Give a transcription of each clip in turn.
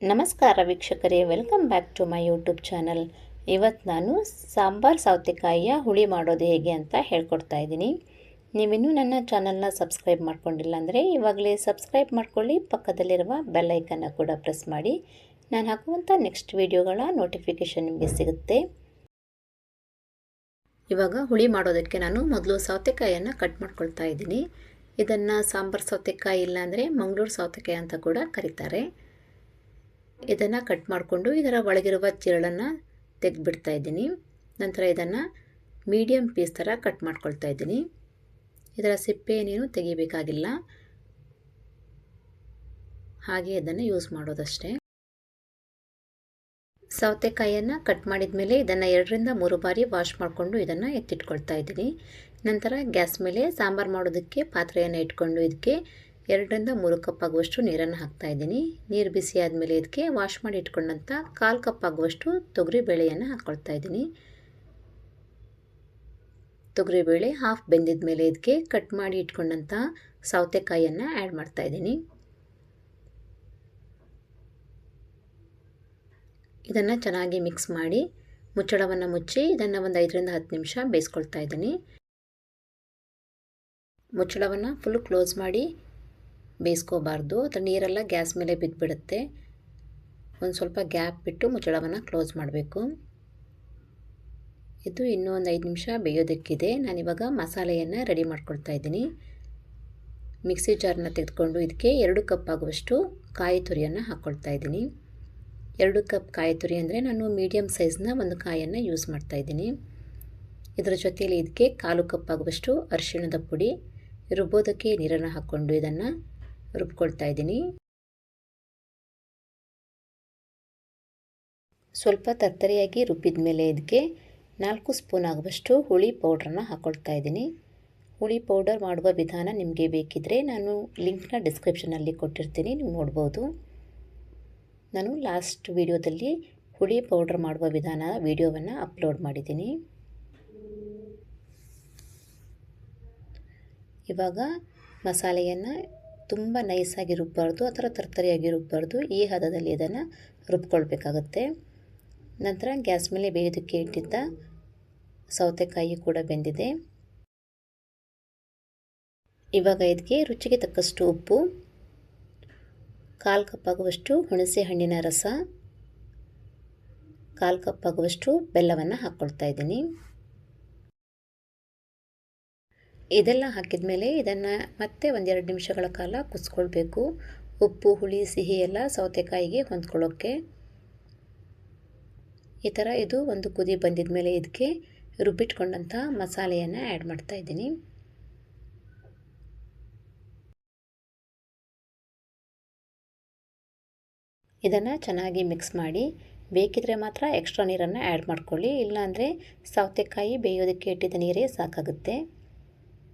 ನಮಸ್ಕಾರ ವೀಕ್ಷಕರೇ, welcome back to my YouTube channel. ಇವತ್ತು ನಾನು ಸಾಂಬಾರ್ ಸೌತೆಕಾಯಿಯ ಹುಳಿ ಮಾಡೋದು ಹೇಗೆ ಅಂತ ಹೇಳ್ಕೊಡ್ತಾ ಇದ್ದೀನಿ. ನೀವಿನ್ನೂ ನನ್ನ ಚಾನಲ್ನ ಸಬ್ಸ್ಕ್ರೈಬ್ ಮಾಡ್ಕೊಂಡಿಲ್ಲ ಅಂದರೆ ಇವಾಗಲೇ ಸಬ್ಸ್ಕ್ರೈಬ್ ಮಾಡ್ಕೊಳ್ಳಿ, ಪಕ್ಕದಲ್ಲಿರುವ ಬೆಲ್ ಐಕನ್ನ ಕೂಡ ಪ್ರೆಸ್ ಮಾಡಿ. ನಾನು ಹಾಕುವಂಥ ನೆಕ್ಸ್ಟ್ ವಿಡಿಯೋಗಳ ನೋಟಿಫಿಕೇಷನ್ ನಿಮಗೆ ಸಿಗುತ್ತೆ. ಇವಾಗ ಹುಳಿ ಮಾಡೋದಕ್ಕೆ ನಾನು ಮೊದಲು ಸೌತೆಕಾಯಿಯನ್ನು ಕಟ್ ಮಾಡ್ಕೊಳ್ತಾ ಇದ್ದೀನಿ. ಇದನ್ನು ಸಾಂಬಾರ್ ಸೌತೆಕಾಯಿ ಇಲ್ಲಾಂದರೆ ಮಂಗಳೂರು ಸೌತೆಕಾಯಿ ಅಂತ ಕೂಡ ಕರೀತಾರೆ. ಇದನ್ನು ಕಟ್ ಮಾಡಿಕೊಂಡು ಇದರ ಒಳಗಿರುವ ಚಿರಳನ್ನು ತೆಗೆದುಬಿಡ್ತಾ ಇದ್ದೀನಿ. ನಂತರ ಇದನ್ನು ಮೀಡಿಯಮ್ ಪೀಸ್ ಥರ ಕಟ್ ಮಾಡ್ಕೊಳ್ತಾ ಇದ್ದೀನಿ. ಇದರ ಸಿಪ್ಪೆ ಏನೇನು ತೆಗಿಬೇಕಾಗಿಲ್ಲ, ಹಾಗೆ ಇದನ್ನು ಯೂಸ್ ಮಾಡೋದಷ್ಟೇ. ಸೌತೆಕಾಯಿಯನ್ನು ಕಟ್ ಮಾಡಿದ ಮೇಲೆ ಇದನ್ನು 2 ರಿಂದ 3 ಬಾರಿ ವಾಶ್ ಮಾಡಿಕೊಂಡು ಇದನ್ನು ಎತ್ತಿಟ್ಕೊಳ್ತಾ ಇದ್ದೀನಿ. ನಂತರ ಗ್ಯಾಸ್ ಮೇಲೆ ಸಾಂಬಾರು ಮಾಡೋದಕ್ಕೆ ಪಾತ್ರೆಯನ್ನು ಇಟ್ಕೊಂಡು ಇದಕ್ಕೆ 2 ರಿಂದ 3 ಕಪ್ ಆಗುವಷ್ಟು ನೀರನ್ನು ಹಾಕ್ತಾ ಇದ್ದೀನಿ. ನೀರು ಬಿಸಿ ಆದಮೇಲೆ ಇದಕ್ಕೆ ವಾಶ್ ಮಾಡಿ ಇಟ್ಕೊಂಡಂಥ 1/4 ಕಪ್ ಆಗುವಷ್ಟು ತೊಗರಿಬೇಳೆಯನ್ನು ಹಾಕ್ಕೊಳ್ತಾ ಇದ್ದೀನಿ. ತೊಗರಿಬೇಳೆ ಹಾಫ್ ಬೆಂದಿದ ಮೇಲೆ ಇದಕ್ಕೆ ಕಟ್ ಮಾಡಿ ಇಟ್ಕೊಂಡಂಥ ಸೌತೆಕಾಯಿಯನ್ನು ಆ್ಯಡ್ ಮಾಡ್ತಾ ಇದ್ದೀನಿ. ಇದನ್ನು ಚೆನ್ನಾಗಿ ಮಿಕ್ಸ್ ಮಾಡಿ ಮುಚ್ಚಳವನ್ನು ಮುಚ್ಚಿ ಇದನ್ನು ಒಂದು 5 ರಿಂದ 10 ನಿಮಿಷ ಬೇಯಿಸ್ಕೊಳ್ತಾ ಇದ್ದೀನಿ. ಮುಚ್ಚಳವನ್ನು ಫುಲ್ ಕ್ಲೋಸ್ ಮಾಡಿ ಬೇಯಿಸ್ಕೋಬಾರ್ದು, ಅದರ ನೀರೆಲ್ಲ ಗ್ಯಾಸ್ ಮೇಲೆ ಬಿದ್ದುಬಿಡುತ್ತೆ. ಒಂದು ಸ್ವಲ್ಪ ಗ್ಯಾಪ್ ಬಿಟ್ಟು ಮುಚ್ಚಳವನ್ನು ಕ್ಲೋಸ್ ಮಾಡಬೇಕು. ಇದು ಇನ್ನೂ ಒಂದು 5 ನಿಮಿಷ ಬೇಯೋದಕ್ಕಿದೆ. ನಾನಿವಾಗ ಮಸಾಲೆಯನ್ನು ರೆಡಿ ಮಾಡ್ಕೊಳ್ತಾ ಇದ್ದೀನಿ. ಮಿಕ್ಸಿ ಜಾರನ್ನ ತೆಗೆದುಕೊಂಡು ಇದಕ್ಕೆ 2 ಕಪ್ ಆಗುವಷ್ಟು ಕಾಯಿ ತುರಿಯನ್ನು ಹಾಕ್ಕೊಳ್ತಾ ಇದ್ದೀನಿ. 2 ಕಪ್ ಕಾಯಿ ತುರಿ ಅಂದರೆ ನಾನು ಮೀಡಿಯಮ್ ಸೈಜ್ನ ಒಂದು ಕಾಯನ್ನು ಯೂಸ್ ಮಾಡ್ತಾ ಇದ್ದೀನಿ. ಇದರ ಜೊತೆಯಲ್ಲಿ ಇದಕ್ಕೆ 1/4 ಕಪ್ ಆಗುವಷ್ಟು ಅರಿಶಿಣದ ಪುಡಿ, ರುಬ್ಬೋದಕ್ಕೆ ನೀರನ್ನು ಹಾಕ್ಕೊಂಡು ಇದನ್ನು ರುಬ್ಕೊಳ್ತಾ ಇದ್ದೀನಿ. ಸ್ವಲ್ಪ ತರ್ತರಿಯಾಗಿ ರುಬ್ಬಿದ ಮೇಲೆ ಇದಕ್ಕೆ 4 ಸ್ಪೂನ್ ಆಗುವಷ್ಟು ಹುಳಿ ಪೌಡ್ರನ್ನು ಹಾಕ್ಕೊಳ್ತಾ ಇದ್ದೀನಿ. ಹುಳಿ ಪೌಡರ್ ಮಾಡುವ ವಿಧಾನ ನಿಮಗೆ ಬೇಕಿದ್ದರೆ ನಾನು ಲಿಂಕ್ನ ಡಿಸ್ಕ್ರಿಪ್ಷನಲ್ಲಿ ಕೊಟ್ಟಿರ್ತೀನಿ, ನೀವು ನೋಡ್ಬೋದು. ನಾನು ಲಾಸ್ಟ್ ವಿಡಿಯೋದಲ್ಲಿ ಹುಳಿ ಪೌಡರ್ ಮಾಡುವ ವಿಧಾನ ವಿಡಿಯೋವನ್ನು ಅಪ್ಲೋಡ್ ಮಾಡಿದ್ದೀನಿ. ಇವಾಗ ಮಸಾಲೆಯನ್ನು ತುಂಬ ನೈಸಾಗಿ ರುಬ್ಬಾರ್ದು, ಆ ಥರ ತರ್ತರಿಯಾಗಿ ರುಬ್ಬಾರ್ದು. ಈ ಹದದಲ್ಲಿ ಇದನ್ನು ರುಬ್ಕೊಳ್ಬೇಕಾಗತ್ತೆ. ನಂತರ ಗ್ಯಾಸ್ ಮೇಲೆ ಬೇಯೋದಕ್ಕೆ ಇಟ್ಟಿದ್ದ ಸೌತೆಕಾಯಿ ಕೂಡ ಬೆಂದಿದೆ. ಇವಾಗ ಇದಕ್ಕೆ ರುಚಿಗೆ ತಕ್ಕಷ್ಟು ಉಪ್ಪು, 1/4 ಕಪ್ ಆಗುವಷ್ಟು ಹುಣಸೆ ಹಣ್ಣಿನ ರಸ, 1/4 ಕಪ್ ಆಗುವಷ್ಟು ಬೆಲ್ಲವನ್ನು ಹಾಕ್ಕೊಳ್ತಾ ಇದ್ದೀನಿ. ಇದೆಲ್ಲ ಹಾಕಿದ ಮೇಲೆ ಇದನ್ನು ಮತ್ತೆ 1-2 ನಿಮಿಷಗಳ ಕಾಲ ಕುದಿಸ್ಕೊಳ್ಬೇಕು. ಉಪ್ಪು, ಹುಳಿ, ಸಿಹಿ ಎಲ್ಲ ಸೌತೆಕಾಯಿಗೆ ಹೊಂದ್ಕೊಳ್ಳೋಕ್ಕೆ. ಈ ಥರ ಇದು ಒಂದು ಕುದಿ ಬಂದಿದ ಮೇಲೆ ಇದಕ್ಕೆ ರುಬ್ಬಿಟ್ಕೊಂಡಂಥ ಮಸಾಲೆಯನ್ನು ಆ್ಯಡ್ ಮಾಡ್ತಾ ಇದ್ದೀನಿ. ಇದನ್ನು ಚೆನ್ನಾಗಿ ಮಿಕ್ಸ್ ಮಾಡಿ, ಬೇಕಿದ್ರೆ ಮಾತ್ರ ಎಕ್ಸ್ಟ್ರಾ ನೀರನ್ನು ಆ್ಯಡ್ ಮಾಡ್ಕೊಳ್ಳಿ, ಇಲ್ಲಾಂದರೆ ಸೌತೆಕಾಯಿ ಬೇಯೋದಕ್ಕೆ ಇಟ್ಟಿದ್ದ ನೀರೇ ಸಾಕಾಗುತ್ತೆ.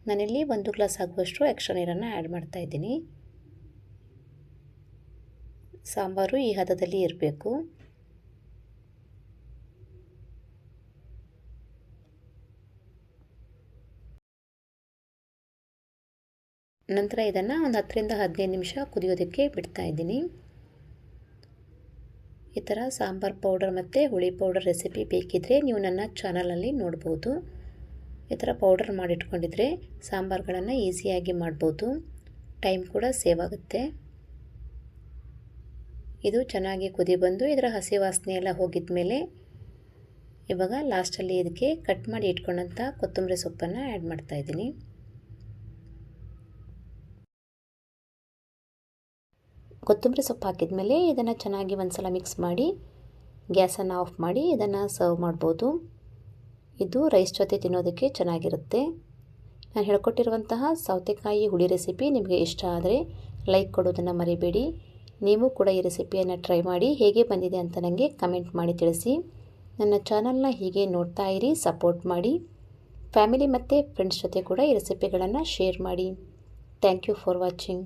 ನಾನಿಲ್ಲಿ 1 ಗ್ಲಾಸ್ ಆಗುವಷ್ಟು ಎಕ್ಸ್ಟ್ರಾ ನೀರನ್ನು ಆ್ಯಡ್ ಮಾಡ್ತಾ ಇದ್ದೀನಿ. ಸಾಂಬಾರು ಈ ಹದದಲ್ಲಿ ಇರಬೇಕು. ನಂತರ ಇದನ್ನು ಒಂದು 10 ರಿಂದ 15 ನಿಮಿಷ ಕುದಿಯೋದಕ್ಕೆ ಬಿಡ್ತಾ ಇದ್ದೀನಿ. ಈ ಥರ ಸಾಂಬಾರ್ ಪೌಡರ್ ಮತ್ತು ಹುಳಿ ಪೌಡರ್ ರೆಸಿಪಿ ಬೇಕಿದ್ದರೆ ನೀವು ನನ್ನ ಚಾನಲಲ್ಲಿ ನೋಡ್ಬೋದು. ಈ ಥರ ಪೌಡರ್ ಮಾಡಿಟ್ಕೊಂಡಿದ್ರೆ ಸಾಂಬಾರುಗಳನ್ನು ಈಸಿಯಾಗಿ ಮಾಡ್ಬೋದು, ಟೈಮ್ ಕೂಡ ಸೇವ್ ಆಗುತ್ತೆ. ಇದು ಚೆನ್ನಾಗಿ ಕುದಿ ಬಂದು ಇದರ ಹಸಿ ವಾಸನೆ ಎಲ್ಲ ಹೋಗಿದ ಮೇಲೆ ಇವಾಗ ಲಾಸ್ಟಲ್ಲಿ ಇದಕ್ಕೆ ಕಟ್ ಮಾಡಿ ಇಟ್ಕೊಂಡಂಥ ಕೊತ್ತಂಬರಿ ಸೊಪ್ಪನ್ನು ಆ್ಯಡ್ ಮಾಡ್ತಾ ಇದ್ದೀನಿ. ಕೊತ್ತಂಬರಿ ಸೊಪ್ಪು ಹಾಕಿದ ಮೇಲೆ ಇದನ್ನು ಚೆನ್ನಾಗಿ ಒಂದು ಸಲ ಮಿಕ್ಸ್ ಮಾಡಿ ಗ್ಯಾಸನ್ನು ಆಫ್ ಮಾಡಿ ಇದನ್ನು ಸರ್ವ್ ಮಾಡ್ಬೋದು. ಇದು ರೈಸ್ ಜೊತೆ ತಿನ್ನೋದಕ್ಕೆ ಚೆನ್ನಾಗಿರುತ್ತೆ. ನಾನು ಹೇಳ್ಕೊಟ್ಟಿರುವಂತಹ ಸೌತೆಕಾಯಿ ಹುಳಿ ರೆಸಿಪಿ ನಿಮಗೆ ಇಷ್ಟ ಆದರೆ ಲೈಕ್ ಕೊಡೋದನ್ನು ಮರಿಬೇಡಿ. ನೀವು ಕೂಡ ಈ ರೆಸಿಪಿಯನ್ನು ಟ್ರೈ ಮಾಡಿ ಹೇಗೆ ಬಂದಿದೆ ಅಂತ ನನಗೆ ಕಮೆಂಟ್ ಮಾಡಿ ತಿಳಿಸಿ. ನನ್ನ ಚಾನಲ್ನ ಹೀಗೆ ನೋಡ್ತಾ ಇರಿ, ಸಪೋರ್ಟ್ ಮಾಡಿ. ಫ್ಯಾಮಿಲಿ ಮತ್ತು ಫ್ರೆಂಡ್ಸ್ ಜೊತೆ ಕೂಡ ಈ ರೆಸಿಪಿಗಳನ್ನು ಶೇರ್ ಮಾಡಿ. Thank you for watching.